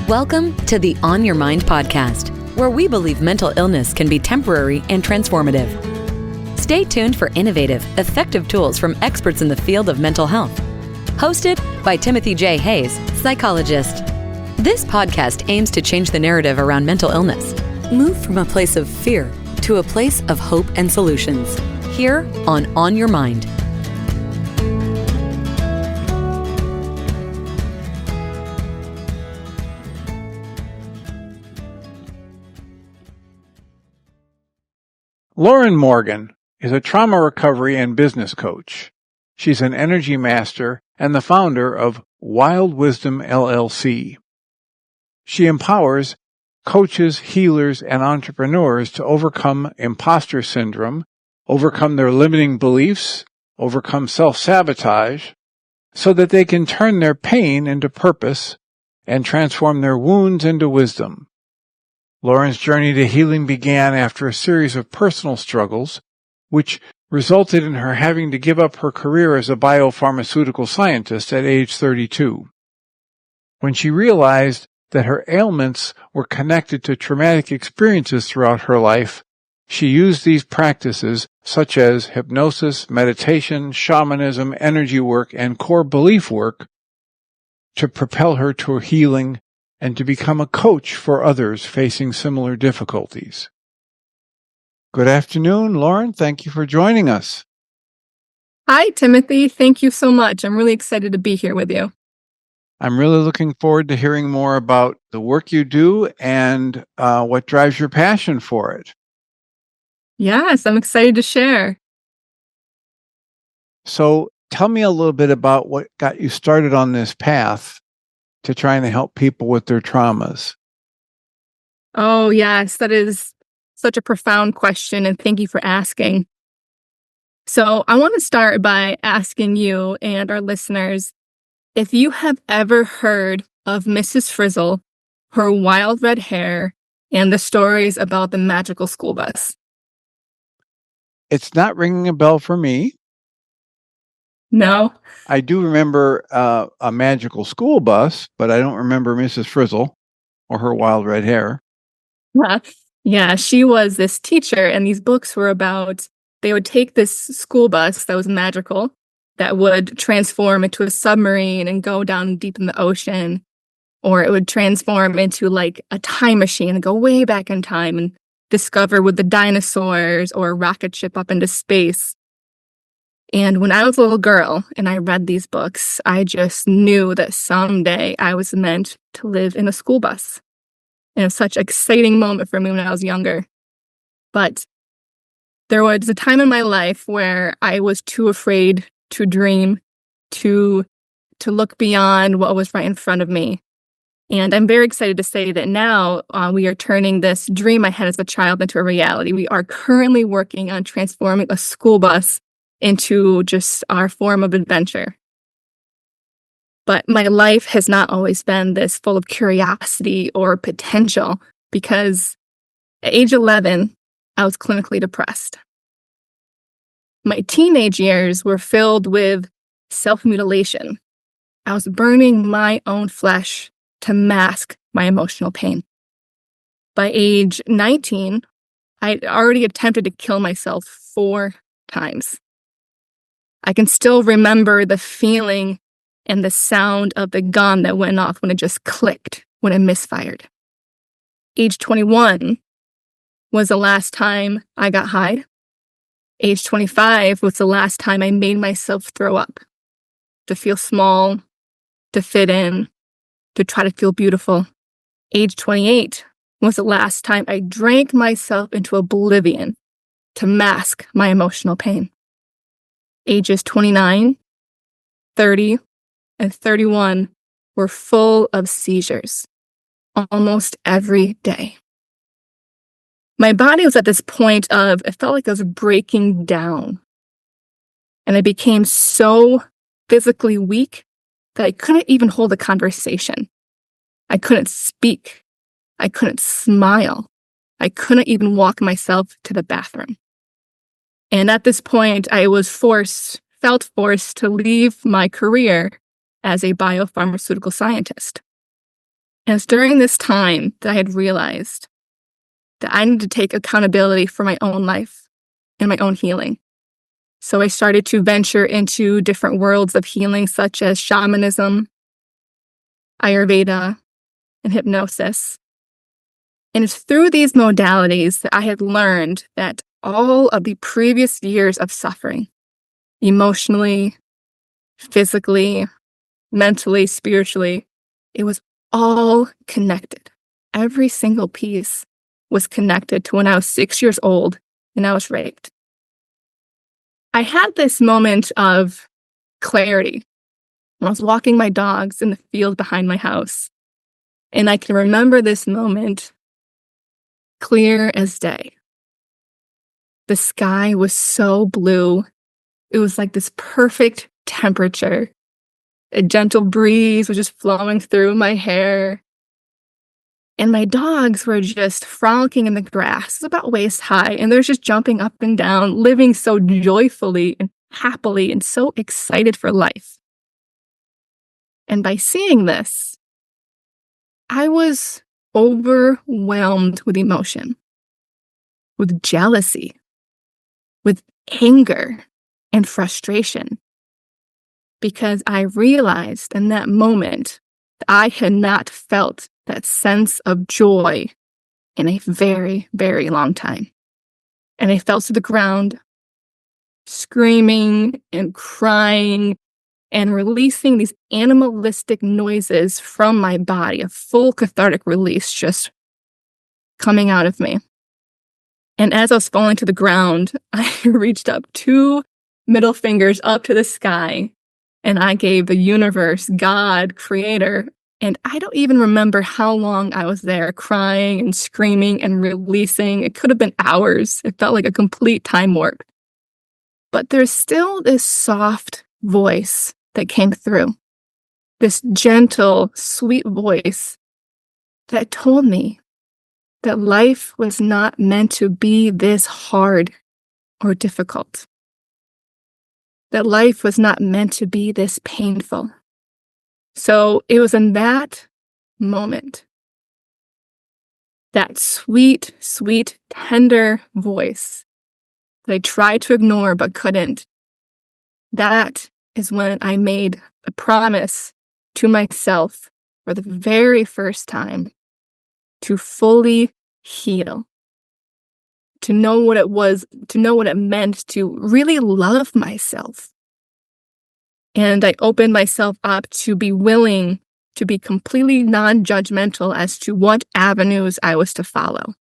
Welcome to the On Your Mind podcast, where we believe mental illness can be temporary and transformative. Stay tuned for innovative, effective tools from experts in the field of mental health. Hosted by Timothy J. Hayes, psychologist. This podcast aims to change the narrative around mental illness. Move from a place of fear to a place of hope and solutions. Here on Your Mind. Lauren Morgan is a trauma recovery and business coach. She's an energy master and the founder of Wild Wisdom LLC. She empowers coaches, healers, and entrepreneurs to overcome imposter syndrome, overcome their limiting beliefs, overcome self-sabotage, so that they can turn their pain into purpose and transform their wounds into wisdom. Lauren's journey to healing began after a series of personal struggles, which resulted in her having to give up her career as a biopharmaceutical scientist at age 32. When she realized that her ailments were connected to traumatic experiences throughout her life, she used these practices, such as hypnosis, meditation, shamanism, energy work, and core belief work, to propel her to healing and to become a coach for others facing similar difficulties. Good afternoon, Lauren. Thank you for joining us. Hi, Timothy. Thank you so much. I'm really excited to be here with you. I'm really looking forward to hearing more about the work you do and what drives your passion for it. Yes, I'm excited to share. So tell me a little bit about what got you started on this path to trying to help people with their traumas. Oh, yes, that is such a profound question, and thank you for asking. So I want to start by asking you and our listeners if you have ever heard of Mrs. Frizzle, her wild red hair, and the stories about the magical school bus. It's not ringing a bell for me. No? I do remember a magical school bus, but I don't remember Mrs. Frizzle or her wild red hair. Yeah, she was this teacher, and these books were about, they would take this school bus that was magical, that would transform into a submarine and go down deep in the ocean, or it would transform into like a time machine and go way back in time and discover with the dinosaurs or a rocket ship up into space. And when I was a little girl and I read these books, I just knew that someday I was meant to live in a school bus. And it was such an exciting moment for me when I was younger. But there was a time in my life where I was too afraid to dream, to look beyond what was right in front of me. And I'm very excited to say that now we are turning this dream I had as a child into a reality. We are currently working on transforming a school bus into just our form of adventure. But my life has not always been this full of curiosity or potential, because at age 11, I was clinically depressed. My teenage years were filled with self-mutilation. I was burning my own flesh to mask my emotional pain. By age 19, I'd already attempted to kill myself 4 times. I can still remember the feeling and the sound of the gun that went off when it just clicked, when it misfired. Age 21 was the last time I got high. Age 25 was the last time I made myself throw up, to feel small, to fit in, to try to feel beautiful. Age 28 was the last time I drank myself into oblivion to mask my emotional pain. Ages 29, 30, and 31 were full of seizures almost every day. My body was at this point of, it felt like I was breaking down. And I became so physically weak that I couldn't even hold a conversation. I couldn't speak. I couldn't smile. I couldn't even walk myself to the bathroom. And at this point, I felt forced to leave my career as a biopharmaceutical scientist. And it's during this time that I had realized that I needed to take accountability for my own life and my own healing. So I started to venture into different worlds of healing, such as shamanism, Ayurveda, and hypnosis. And it's through these modalities that I had learned that all of the previous years of suffering, emotionally, physically, mentally, spiritually, it was all connected. Every single piece was connected to when I was 6 years old and I was raped. I had this moment of clarity when I was walking my dogs in the field behind my house. And I can remember this moment clear as day. The sky was so blue. It was like this perfect temperature. A gentle breeze was just flowing through my hair. And my dogs were just frolicking in the grass. It's about waist high. And they're just jumping up and down, living so joyfully and happily and so excited for life. And by seeing this, I was overwhelmed with emotion, with jealousy, with anger and frustration, because I realized in that moment that I had not felt that sense of joy in a very, very long time. And I fell to the ground, screaming and crying and releasing these animalistic noises from my body, a full cathartic release just coming out of me. And as I was falling to the ground, I reached up 2 middle fingers up to the sky, and I gave the universe, God, Creator, and I don't even remember how long I was there crying and screaming and releasing. It could have been hours. It felt like a complete time warp. But there's still this soft voice that came through, this gentle, sweet voice that told me that life was not meant to be this hard or difficult, that life was not meant to be this painful. So it was in that moment, that sweet, sweet, tender voice that I tried to ignore but couldn't. That is when I made a promise to myself for the very first time to fully heal, to know what it was, to know what it meant to really love myself. And I opened myself up to be willing to be completely non-judgmental as to what avenues I was to follow.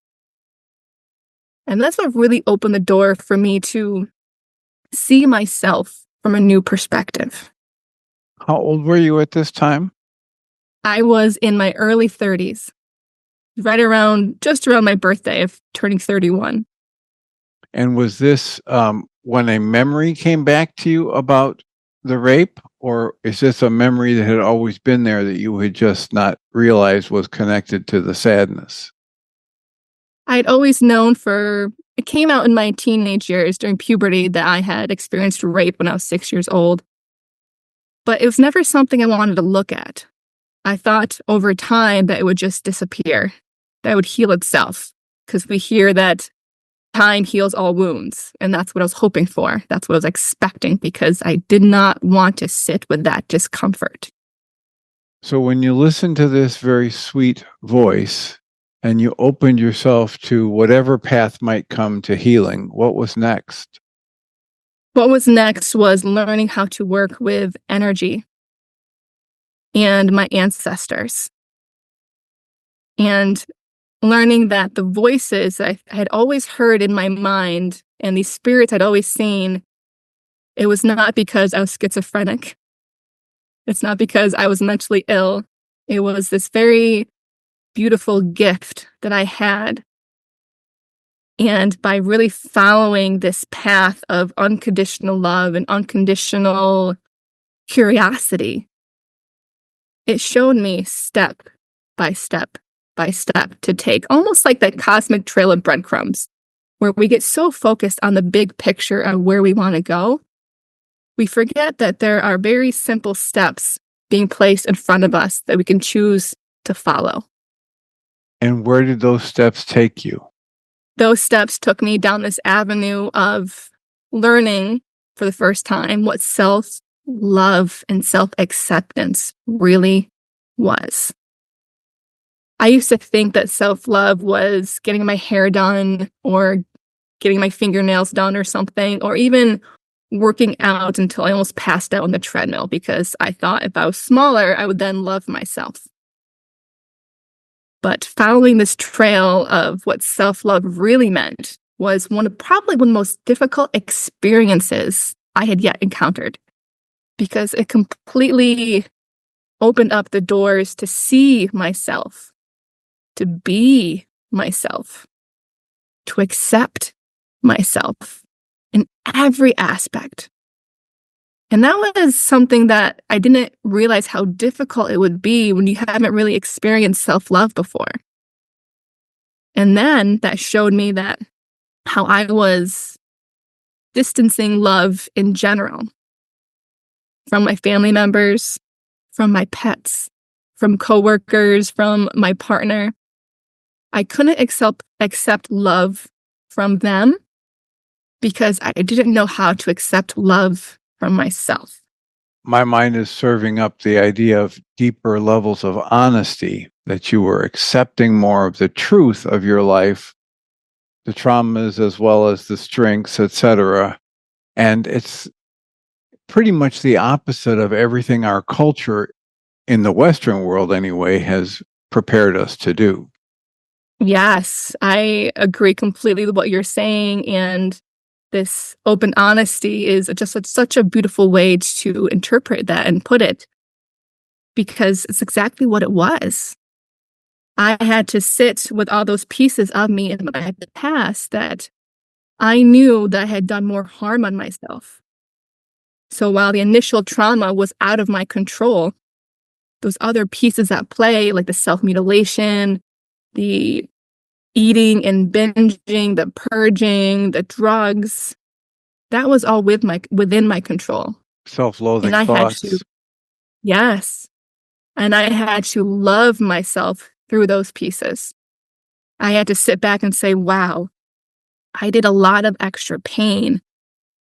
And that's what really opened the door for me to see myself from a new perspective. How old were you at this time? I was in my early 30s, just around my birthday of turning 31. And was this when a memory came back to you about the rape, or is this a memory that had always been there that you had just not realized was connected to the sadness? I'd always known it came out in my teenage years during puberty that I had experienced rape when I was 6 years old. But it was never something I wanted to look at. I thought over time that it would just disappear, that it would heal itself, because we hear that time heals all wounds. And that's what I was hoping for. That's what I was expecting, because I did not want to sit with that discomfort. So when you listen to this very sweet voice and you opened yourself to whatever path might come to healing, what was next? What was next was learning how to work with energy and my ancestors, and learning that the voices I had always heard in my mind and these spirits I'd always seen, it was not because I was schizophrenic. It's not because I was mentally ill. It was this very beautiful gift that I had. And by really following this path of unconditional love and unconditional curiosity, it showed me step by step by step to take, almost like that cosmic trail of breadcrumbs, where we get so focused on the big picture of where we want to go, we forget that there are very simple steps being placed in front of us that we can choose to follow. And where did those steps take you? Those steps took me down this avenue of learning for the first time what self-love and self-acceptance really was. I used to think that self-love was getting my hair done or getting my fingernails done or something, or even working out until I almost passed out on the treadmill because I thought if I was smaller, I would then love myself. But following this trail of what self-love really meant was probably one of the most difficult experiences I had yet encountered, because it completely opened up the doors to see myself, to be myself, to accept myself in every aspect. And that was something that I didn't realize how difficult it would be when you haven't really experienced self-love before. And then that showed me that how I was distancing love in general from my family members, from my pets, from coworkers, from my partner. I couldn't accept love from them because I didn't know how to accept love from myself. My mind is serving up the idea of deeper levels of honesty, that you were accepting more of the truth of your life, the traumas as well as the strengths, etc. And it's pretty much the opposite of everything our culture in the Western world anyway has prepared us to do. Yes, I agree completely with what you're saying. And this open honesty is just such a beautiful way to interpret that and put it, because it's exactly what it was. I had to sit with all those pieces of me in my past that I knew that I had done more harm on myself. So while the initial trauma was out of my control, those other pieces at play, like the self-mutilation, the eating and binging, the purging, the drugs, that was all within my control. Self-loathing And I thoughts. had to, yes. And I had to love myself through those pieces. I had to sit back and say, wow, I did a lot of extra pain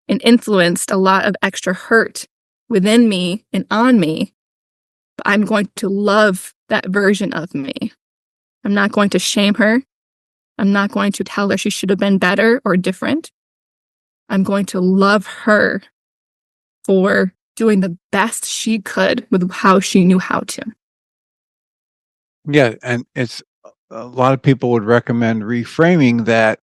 and influenced a lot of extra hurt within me and on me. But I'm going to love that version of me. I'm not going to shame her. I'm not going to tell her she should have been better or different. I'm going to love her for doing the best she could with how she knew how to. Yeah, and it's a lot of people would recommend reframing that,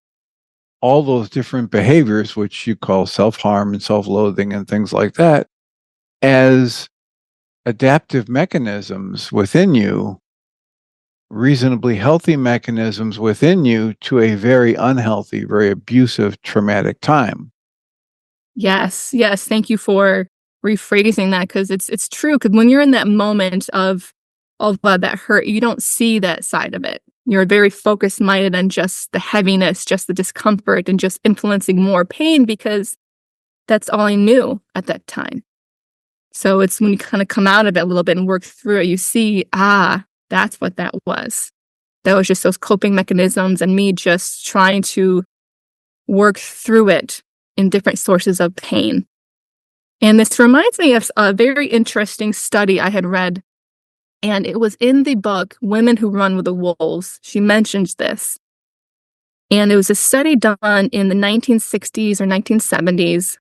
all those different behaviors, which you call self-harm and self-loathing and things like that, as adaptive mechanisms within you, reasonably healthy mechanisms within you to a very unhealthy, very abusive, traumatic time. Yes. Thank you for rephrasing that, because it's true. Because when you're in that moment of that hurt, you don't see that side of it. You're very focused minded on just the heaviness, just the discomfort, and just influencing more pain because that's all I knew at that time. So it's when you kind of come out of it a little bit and work through it, you see, that's what that was. That was just those coping mechanisms and me just trying to work through it in different sources of pain. And this reminds me of a very interesting study I had read. And it was in the book, Women Who Run with the Wolves. She mentions this. And it was a study done in the 1960s or 1970s.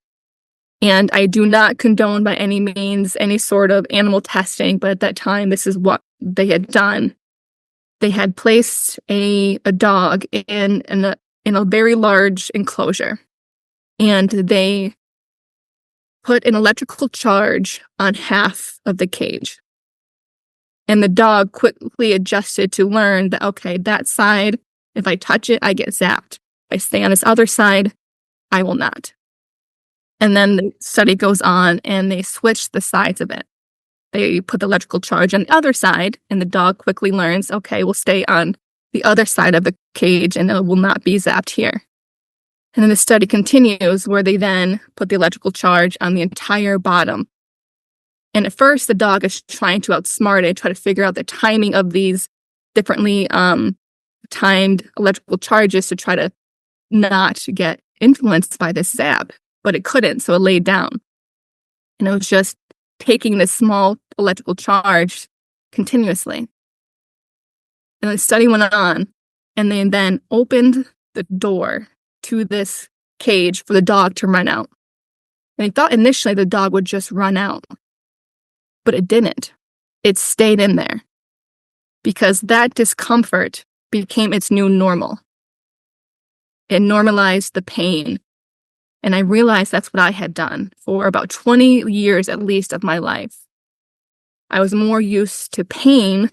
And I do not condone by any means any sort of animal testing, but at that time, this is what they had done. They had placed a dog in a very large enclosure. And they put an electrical charge on half of the cage. And the dog quickly adjusted to learn that, okay, that side, if I touch it, I get zapped. If I stay on this other side, I will not. And then the study goes on and they switch the sides of it. They put the electrical charge on the other side and the dog quickly learns, okay, we'll stay on the other side of the cage and it will not be zapped here. And then the study continues where they then put the electrical charge on the entire bottom. And at first, the dog is trying to outsmart it, try to figure out the timing of these differently timed electrical charges to try to not get influenced by this zap. But it couldn't, so it laid down. And it was just taking this small electrical charge continuously. And the study went on, and they then opened the door to this cage for the dog to run out. And they thought initially the dog would just run out, but it didn't. It stayed in there because that discomfort became its new normal. It normalized the pain. And I realized that's what I had done for about 20 years at least of my life. I was more used to pain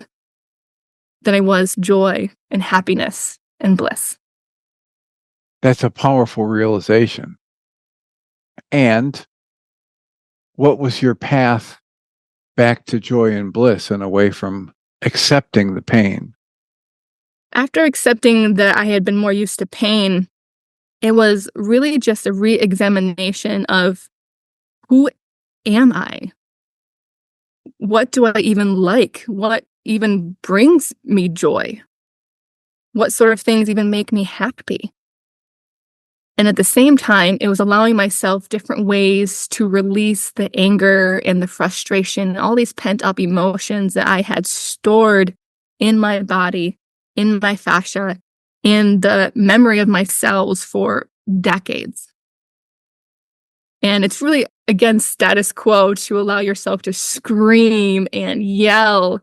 than I was joy and happiness and bliss. That's a powerful realization. And what was your path back to joy and bliss and away from accepting the pain? After accepting that I had been more used to pain, it was really just a re-examination of who am I? What do I even like? What even brings me joy? What sort of things even make me happy? And at the same time, it was allowing myself different ways to release the anger and the frustration, all these pent-up emotions that I had stored in my body, in my fascia, in the memory of my cells for decades. And it's really against status quo to allow yourself to scream and yell,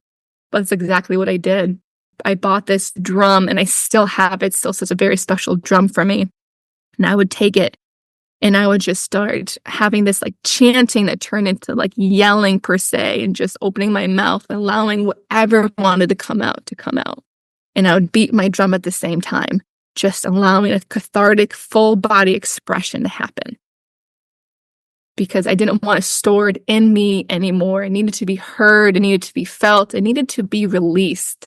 but it's exactly what I did. I bought this drum and I still have it. It's still such a very special drum for me. And I would take it and I would just start having this like chanting that turned into like yelling per se, and just opening my mouth, allowing whatever wanted to come out. And I would beat my drum at the same time, just allowing a cathartic full body expression to happen. Because I didn't want it stored in me anymore. It needed to be heard. It needed to be felt. It needed to be released.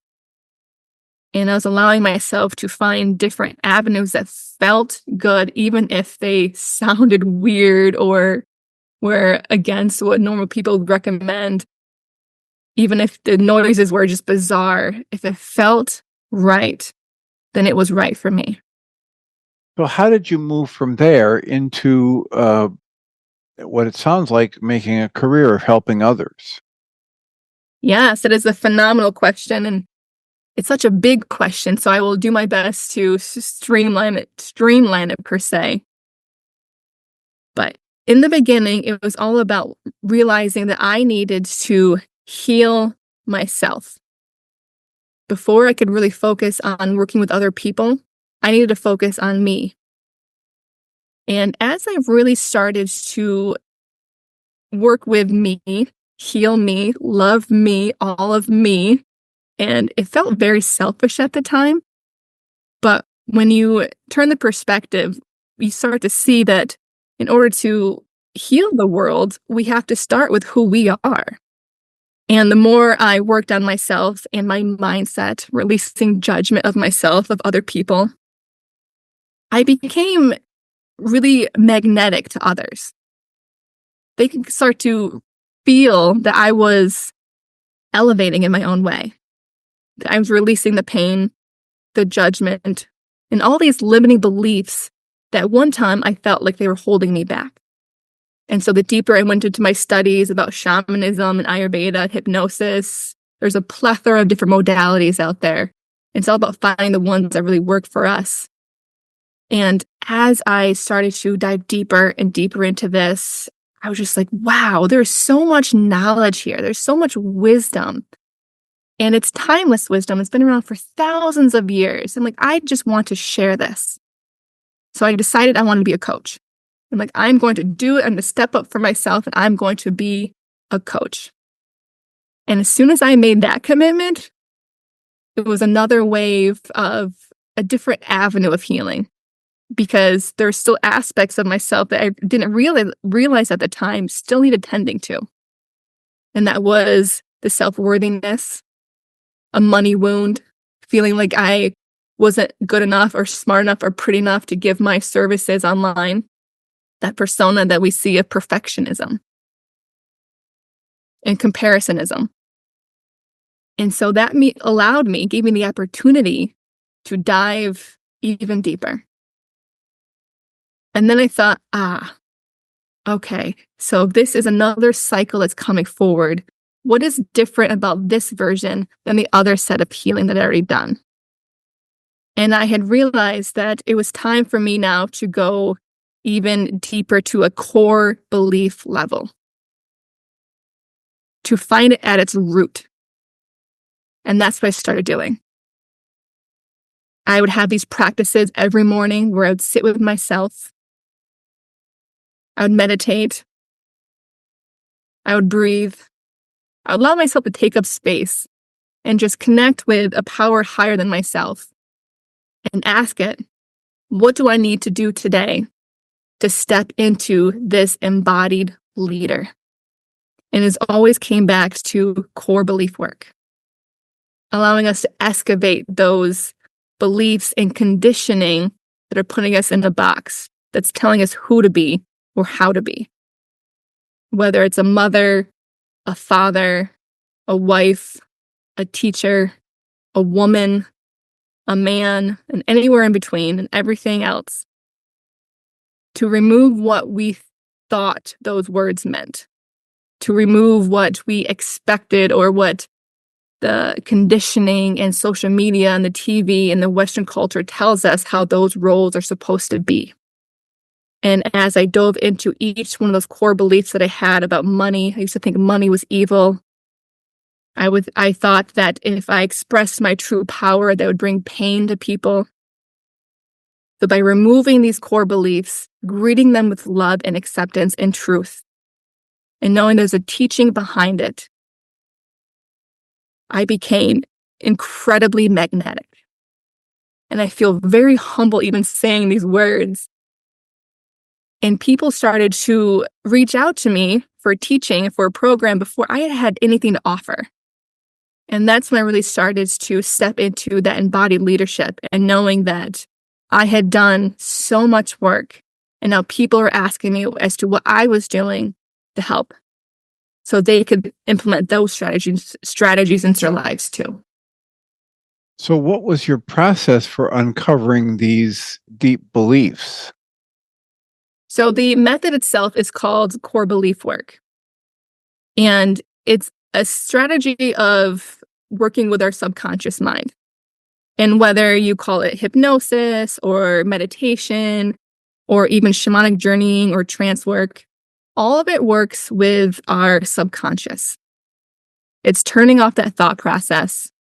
And I was allowing myself to find different avenues that felt good, even if they sounded weird or were against what normal people would recommend. Even if the noises were just bizarre, if it felt right, then it was right for me. So how did you move from there into what it sounds like making a career of helping others? Yes, it is a phenomenal question, and it's such a big question, so I will do my best to streamline it per se. But in the beginning, it was all about realizing that I needed to heal myself. Before I could really focus on working with other people, I needed to focus on me. And as I really started to work with me, heal me, love me, all of me, and it felt very selfish at the time. But when you turn the perspective, you start to see that in order to heal the world, we have to start with who we are. And the more I worked on myself and my mindset, releasing judgment of myself, of other people, I became really magnetic to others. They could start to feel that I was elevating in my own way. That I was releasing the pain, the judgment, and all these limiting beliefs that at one time I felt like they were holding me back. And so the deeper I went into my studies about shamanism and Ayurveda, hypnosis, there's a plethora of different modalities out there. It's all about finding the ones that really work for us. And as I started to dive deeper and deeper into this, I was just like, wow, there's so much knowledge here. There's so much wisdom. And it's timeless wisdom. It's been around for thousands of years. And like, I just want to share this. So I decided I wanted to be a coach. I'm like, I'm going to do it. I'm going to step up for myself and I'm going to be a coach. And as soon as I made that commitment, it was another wave of a different avenue of healing, because there's still aspects of myself that I didn't realize at the time still needed tending to. And that was the self-worthiness, a money wound, feeling like I wasn't good enough or smart enough or pretty enough to give my services online, that persona that we see of perfectionism. and comparisоnism. And so that gave me the opportunity to dive even deeper. And then I thought, okay, so this is another cycle that's coming forward. What is different about this version than the other set of healing that I'd already done? And I had realized that it was time for me now to go even deeper to a core belief level, to find it at its root. And that's what I started doing. I would have these practices every morning where I would sit with myself. I would meditate. I would breathe. I would allow myself to take up space and just connect with a power higher than myself and ask it, what do I need to do today to step into this embodied leader? And it always came back to core belief work, allowing us to excavate those beliefs and conditioning that are putting us in a box that's telling us who to be or how to be. Whether it's a mother, a father, a wife, a teacher, a woman, a man, and anywhere in between, and everything else. To remove what we thought those words meant. To remove what we expected or what the conditioning and social media and the TV and the Western culture tells us how those roles are supposed to be. And as I dove into each one of those core beliefs that I had about money, I used to think money was evil. I thought that if I expressed my true power, that would bring pain to people. So by removing these core beliefs, greeting them with love and acceptance and truth, and knowing there's a teaching behind it, I became incredibly magnetic. And I feel very humble even saying these words. And people started to reach out to me for teaching, for a program before I had anything to offer. And that's when I really started to step into that embodied leadership and knowing that I had done so much work and now people are asking me as to what I was doing to help so they could implement those strategies into their lives too. So what was your process for uncovering these deep beliefs? So the method itself is called core belief work. And it's a strategy of working with our subconscious mind. And whether you call it hypnosis or meditation or even shamanic journeying or trance work, all of it works with our subconscious. It's turning off that thought process,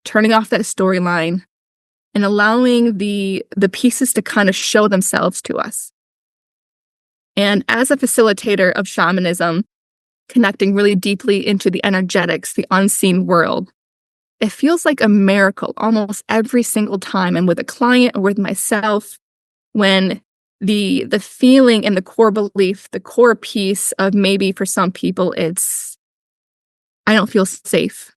turning off that storyline, and allowing the pieces to kind of show themselves to us. And as a facilitator of shamanism, connecting really deeply into the energetics, the unseen world, it feels like a miracle almost every single time. And with a client or with myself, when the feeling and the core belief, the core piece of maybe for some people, it's, I don't feel safe,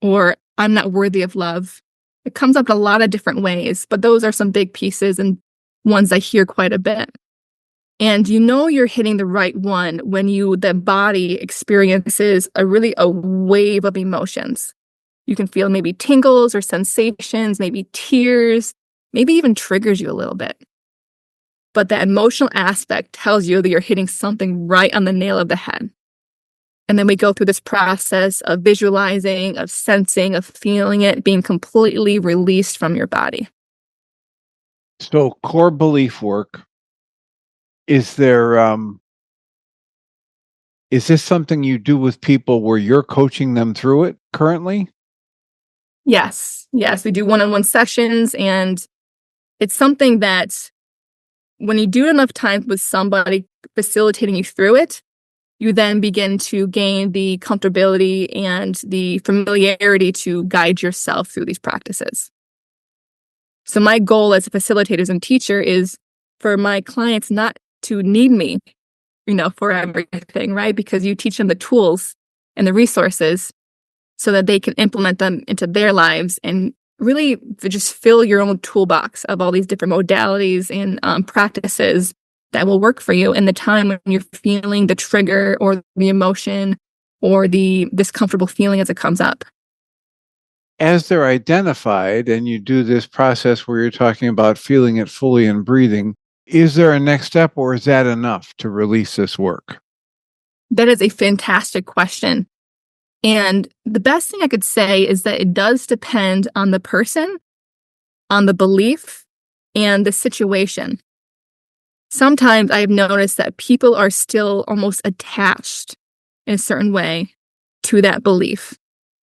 or I'm not worthy of love. It comes up in a lot of different ways, but those are some big pieces and ones I hear quite a bit. And you know you're hitting the right one when the body experiences a wave of emotions. You can feel maybe tingles or sensations, maybe tears, maybe even triggers you a little bit. But that emotional aspect tells you that you're hitting something right on the nail of the head. And then we go through this process of visualizing, of sensing, of feeling it, being completely released from your body. So core belief work. Is there, is this something you do with people where you're coaching them through it currently? Yes, we do one-on-one sessions, and it's something that when you do enough time with somebody facilitating you through it, you then begin to gain the comfortability and the familiarity to guide yourself through these practices. So my goal as a facilitator and teacher is for my clients not to need me, for everything, right? Because you teach them the tools and the resources so that they can implement them into their lives and really just fill your own toolbox of all these different modalities and practices that will work for you in the time when you're feeling the trigger or the emotion or the discomfortable feeling as it comes up. As they're identified, and you do this process where you're talking about feeling it fully and breathing, is there a next step, or is that enough to release this work? That is a fantastic question. And the best thing I could say is that it does depend on the person, on the belief, and the situation. Sometimes I've noticed that people are still almost attached in a certain way to that belief.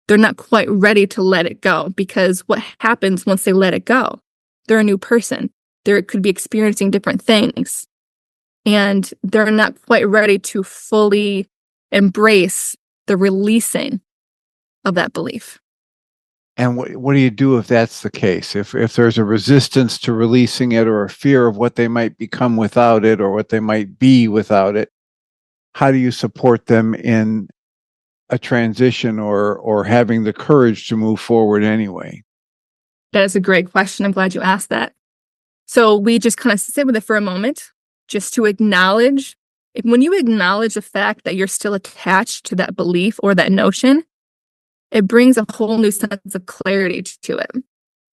They're not quite ready to let it go, because what happens once they let it go? They're a new person. They could be experiencing different things, and they're not quite ready to fully embrace the releasing of that belief. And what do you do if that's the case? If there's a resistance to releasing it, or a fear of what they might become without it, or what they might be without it, how do you support them in a transition, or having the courage to move forward anyway? That is a great question. I'm glad you asked that. So we just kind of sit with it for a moment, just to acknowledge. When you acknowledge the fact that you're still attached to that belief or that notion, it brings a whole new sense of clarity to it.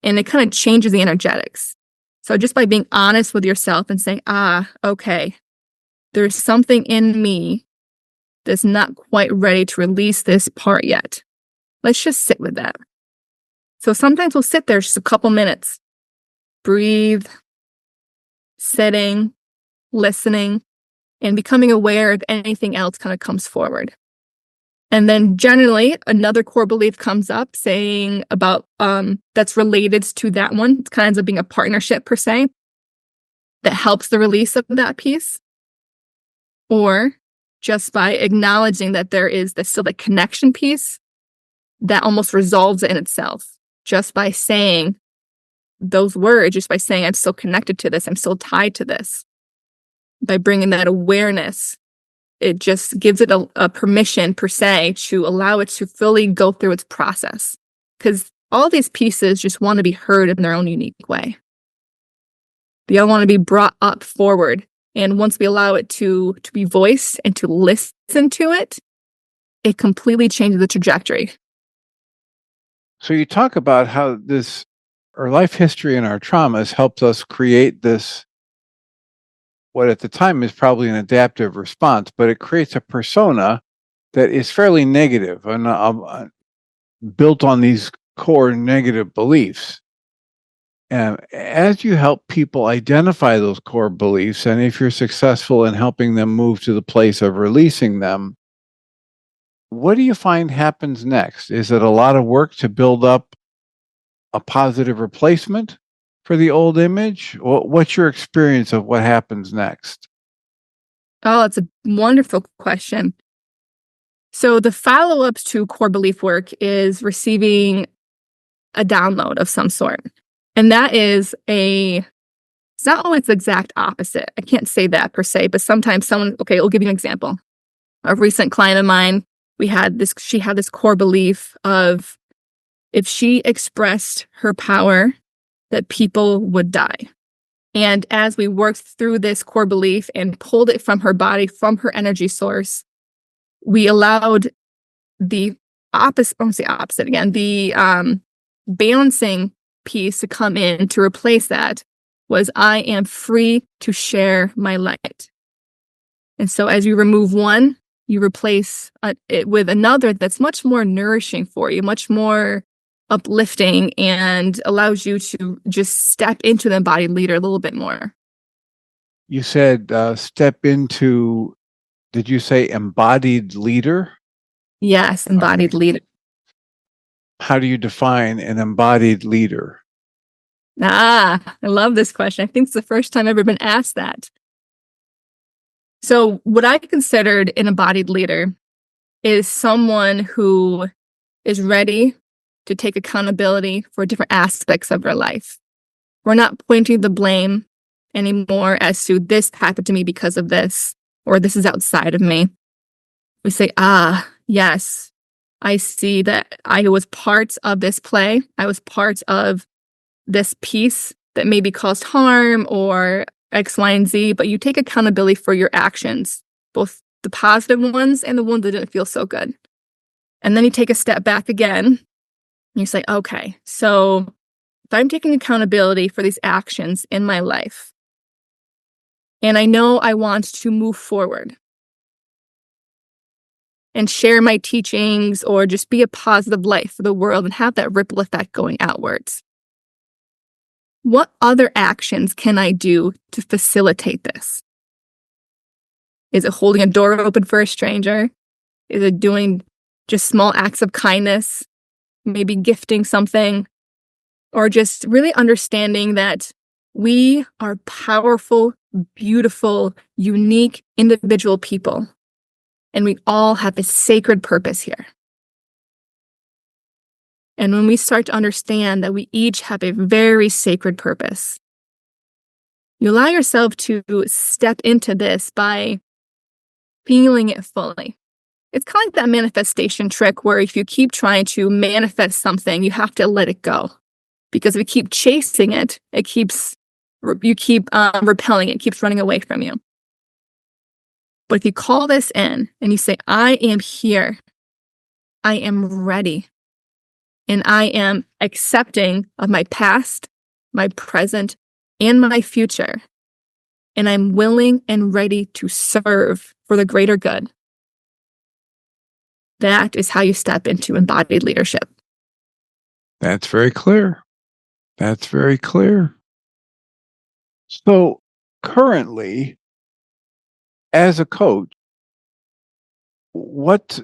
And it kind of changes the energetics. So just by being honest with yourself and saying, okay, there's something in me that's not quite ready to release this part yet. Let's just sit with that. So sometimes we'll sit there just a couple minutes, breathe, sitting, listening, and becoming aware if anything else kind of comes forward. And then generally another core belief comes up saying about that's related to that one. It kind of ends up being a partnership per se that helps the release of that piece. Or just by acknowledging that there is still the connection piece that almost resolves it in itself. Just by saying those words, just by saying I'm still connected to this, I'm still tied to this. By bringing that awareness, it just gives it a permission per se to allow it to fully go through its process. Because all these pieces just want to be heard in their own unique way. They all want to be brought up forward. And once we allow it to be voiced and to listen to it, it completely changes the trajectory. So you talk about how our life history and our traumas helped us create this, what at the time is probably an adaptive response, but it creates a persona that is fairly negative and built on these core negative beliefs. And as you help people identify those core beliefs, and if you're successful in helping them move to the place of releasing them, what do you find happens next? Is it a lot of work to build up a positive replacement for the old image? What's your experience of what happens next? Oh, it's a wonderful question. So the follow-ups to core belief work is receiving a download of some sort. And that is it's not always the exact opposite. I can't say that per se, but sometimes I'll give you an example. A recent client of mine, she had this core belief of if she expressed her power, that people would die. And as we worked through this core belief and pulled it from her body, from her energy source, we allowed the opposite, I won't say opposite again, the balancing piece to come in to replace that was I am free to share my light. And so as you remove one, you replace it with another that's much more nourishing for you, much more uplifting, and allows you to just step into the embodied leader a little bit more. You said step into, did you say embodied leader? Yes, embodied leader. How do you define an embodied leader? I love this question. I think it's the first time I've ever been asked that. So what I considered an embodied leader is someone who is ready to take accountability for different aspects of their life. We're not pointing the blame anymore as to this happened to me because of this, or this is outside of me. We say, yes, I see that I was part of this play. I was part of this piece that maybe caused harm or X, Y, and Z, but you take accountability for your actions, both the positive ones and the ones that didn't feel so good. And then you take a step back again. And you say, okay, so if I'm taking accountability for these actions in my life, and I know I want to move forward and share my teachings or just be a positive light for the world and have that ripple effect going outwards, what other actions can I do to facilitate this? Is it holding a door open for a stranger? Is it doing just small acts of kindness? Maybe gifting something? Or just really understanding that we are powerful, beautiful, unique, individual people. And we all have a sacred purpose here. And when we start to understand that we each have a very sacred purpose, you allow yourself to step into this by feeling it fully. It's kind of like that manifestation trick where if you keep trying to manifest something, you have to let it go. Because if you keep chasing it, you keep repelling it, it keeps running away from you. But if you call this in and you say, I am here, I am ready, and I am accepting of my past, my present, and my future, and I'm willing and ready to serve for the greater good, that is how you step into embodied leadership. That's very clear. That's very clear. So currently, as a coach, what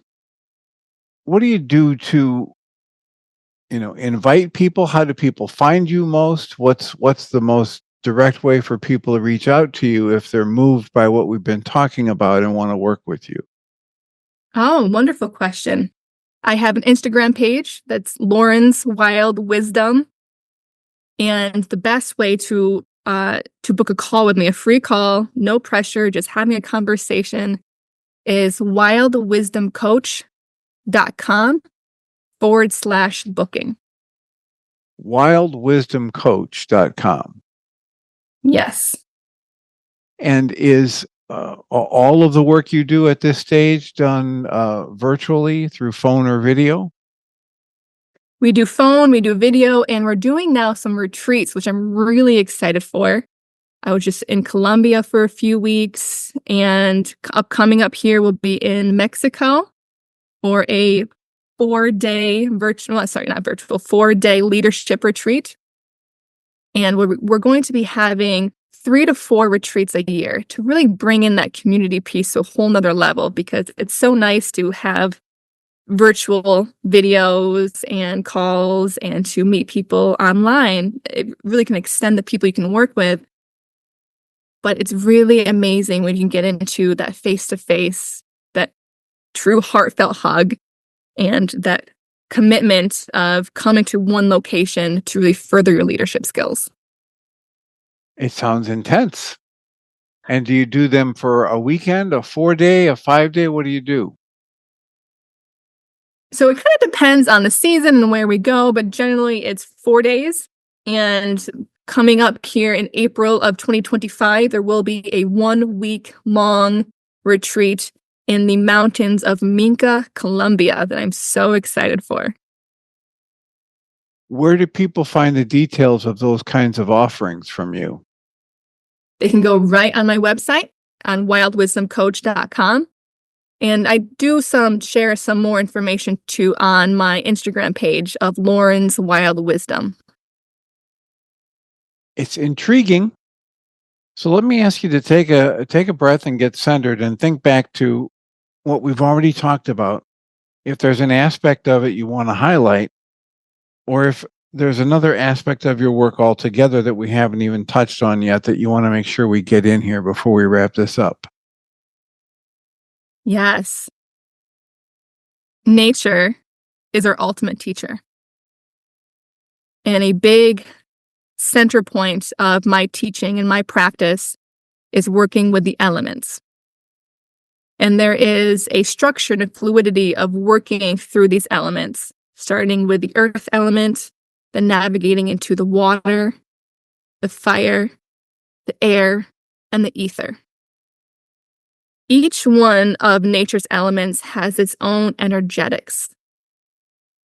do you do to, invite people? How do people find you most? What's the most direct way for people to reach out to you if they're moved by what we've been talking about and want to work with you? Oh, wonderful question. I have an Instagram page that's Lauren's Wild Wisdom. And the best way to book a call with me, a free call, no pressure, just having a conversation, is wildwisdomcoach.com/booking. Wildwisdomcoach.com. Yes. And is all of the work you do at this stage done virtually through phone or video? We do phone, we do video, and we're doing now some retreats, which I'm really excited for. I was just in Colombia for a few weeks, and coming up here will be in Mexico for a 4-day 4-day leadership retreat. And we're going to be having 3 to 4 retreats a year to really bring in that community piece to a whole nother level, because it's so nice to have virtual videos and calls and to meet people online. It really can extend the people you can work with. But it's really amazing when you can get into that face-to-face, that true heartfelt hug, and that commitment of coming to one location to really further your leadership skills. It sounds intense. And do you do them for a weekend, a 4-day, a 5-day? What do you do? So it kind of depends on the season and where we go, but generally it's 4 days. And coming up here in April of 2025, there will be a 1-week-long retreat in the mountains of Minca, Colombia, that I'm so excited for. Where do people find the details of those kinds of offerings from you? They can go right on my website on wildwisdomcoach.com. And I do share some more information too on my Instagram page of Lauren's Wild Wisdom. It's intriguing. So let me ask you to take a breath and get centered and think back to what we've already talked about. If there's an aspect of it you want to highlight, or if there's another aspect of your work altogether that we haven't even touched on yet that you want to make sure we get in here before we wrap this up. Yes. Nature is our ultimate teacher. And a big center point of my teaching and my practice is working with the elements. And there is a structure and a fluidity of working through these elements, starting with the earth element, then navigating into the water, the fire, the air, and the ether. Each one of nature's elements has its own energetics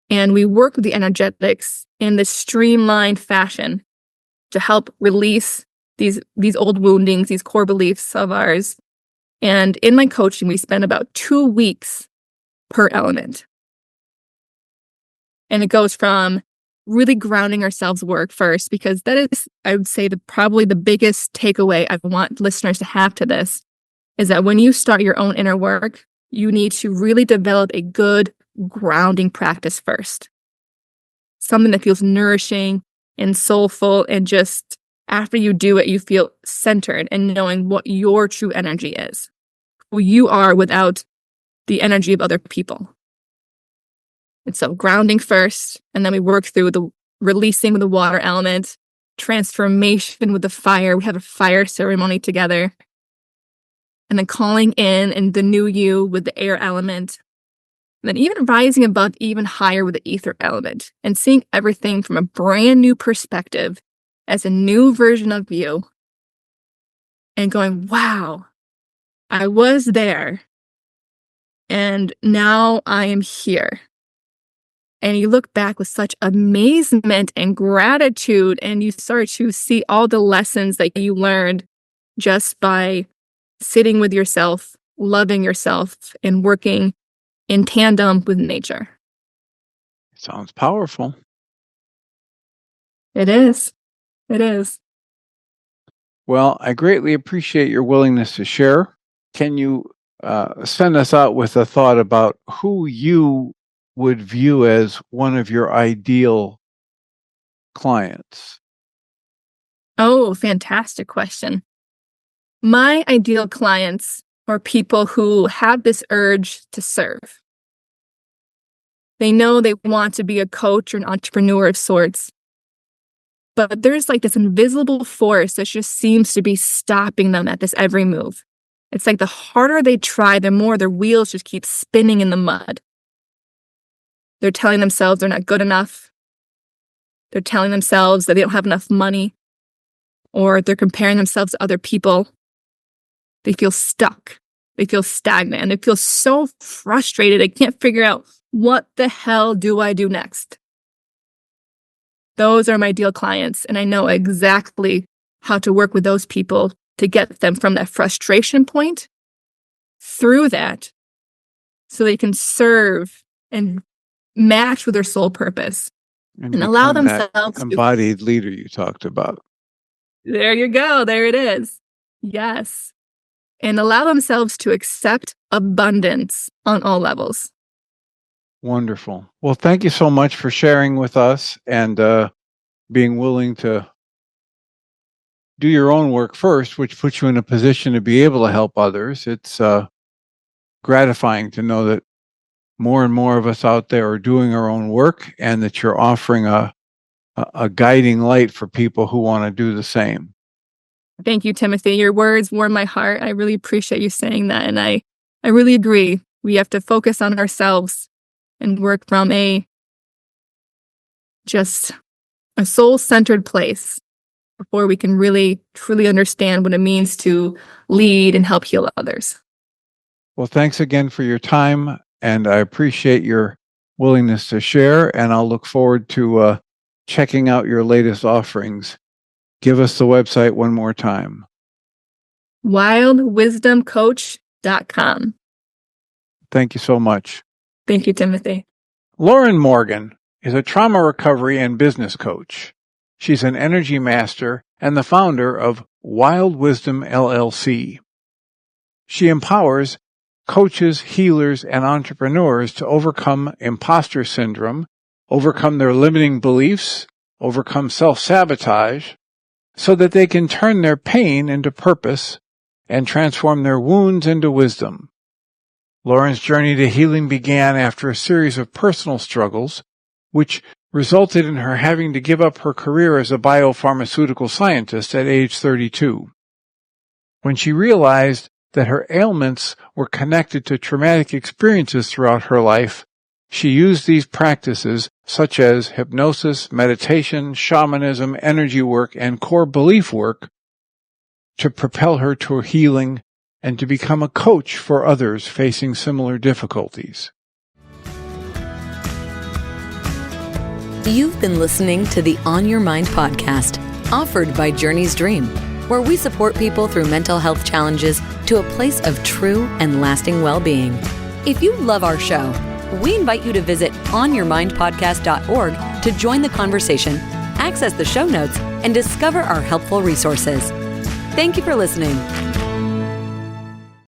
And we work with the energetics in this streamlined fashion to help release these old woundings, these core beliefs of ours. And in my coaching, we spend about 2 weeks per element. And it goes from really grounding ourselves work first, because that is, I would say, probably the biggest takeaway I want listeners to have to this, is that when you start your own inner work, you need to really develop a good grounding practice first. Something that feels nourishing and soulful, and just after you do it, you feel centered and knowing what your true energy is, who you are without the energy of other people. And so grounding first, and then we work through the releasing with the water element, transformation with the fire. We have a fire ceremony together. And then calling in and the new you with the air element. And then even rising above even higher with the ether element, and seeing everything from a brand new perspective as a new version of you, and going, wow, I was there and now I am here. And you look back with such amazement and gratitude, and you start to see all the lessons that you learned just by sitting with yourself, loving yourself, and working in tandem with nature. Sounds powerful. It is. It is. Well, I greatly appreciate your willingness to share. Can you send us out with a thought about who you would view as one of your ideal clients? Oh, fantastic question. My ideal clients are people who have this urge to serve. They know they want to be a coach or an entrepreneur of sorts, but there's like this invisible force that just seems to be stopping them at this every move. It's like the harder they try, the more their wheels just keep spinning in the mud. They're telling themselves they're not good enough. They're telling themselves that they don't have enough money, or they're comparing themselves to other people. They feel stuck. They feel stagnant, and they feel so frustrated. They can't figure out, what the hell do I do next? Those are my ideal clients, and I know exactly how to work with those people to get them from that frustration point through that, so they can serve and match with their soul purpose and allow themselves that embodied leader you talked about. There you go. There it is. Yes. And allow themselves to accept abundance on all levels. Wonderful. Well, thank you so much for sharing with us and being willing to do your own work first, which puts you in a position to be able to help others. It's gratifying to know that more and more of us out there are doing our own work, and that you're offering a guiding light for people who want to do the same. Thank you, Timothy. Your words warm my heart. I really appreciate you saying that. And I really agree. We have to focus on ourselves and work from a soul-centered place before we can really, truly understand what it means to lead and help heal others. Well, thanks again for your time, and I appreciate your willingness to share, and I'll look forward to checking out your latest offerings. Give us the website one more time. wildwisdomcoach.com. Thank you so much. Thank you, Timothy. Lauren Morgan is a trauma recovery and business coach. She's an energy master and the founder of Wild Wisdom LLC. She empowers coaches, healers, and entrepreneurs to overcome imposter syndrome, overcome their limiting beliefs, overcome self-sabotage, so that they can turn their pain into purpose and transform their wounds into wisdom. Lauren's journey to healing began after a series of personal struggles, which resulted in her having to give up her career as a biopharmaceutical scientist at age 32. When she realized that her ailments were connected to traumatic experiences throughout her life, she used these practices, such as hypnosis, meditation, shamanism, energy work, and core belief work, to propel her to healing and to become a coach for others facing similar difficulties. You've been listening to the On Your Mind podcast, offered by Journey's Dream, where we support people through mental health challenges to a place of true and lasting well-being. If you love our show, we invite you to visit onyourmindpodcast.org to join the conversation, access the show notes, and discover our helpful resources. Thank you for listening.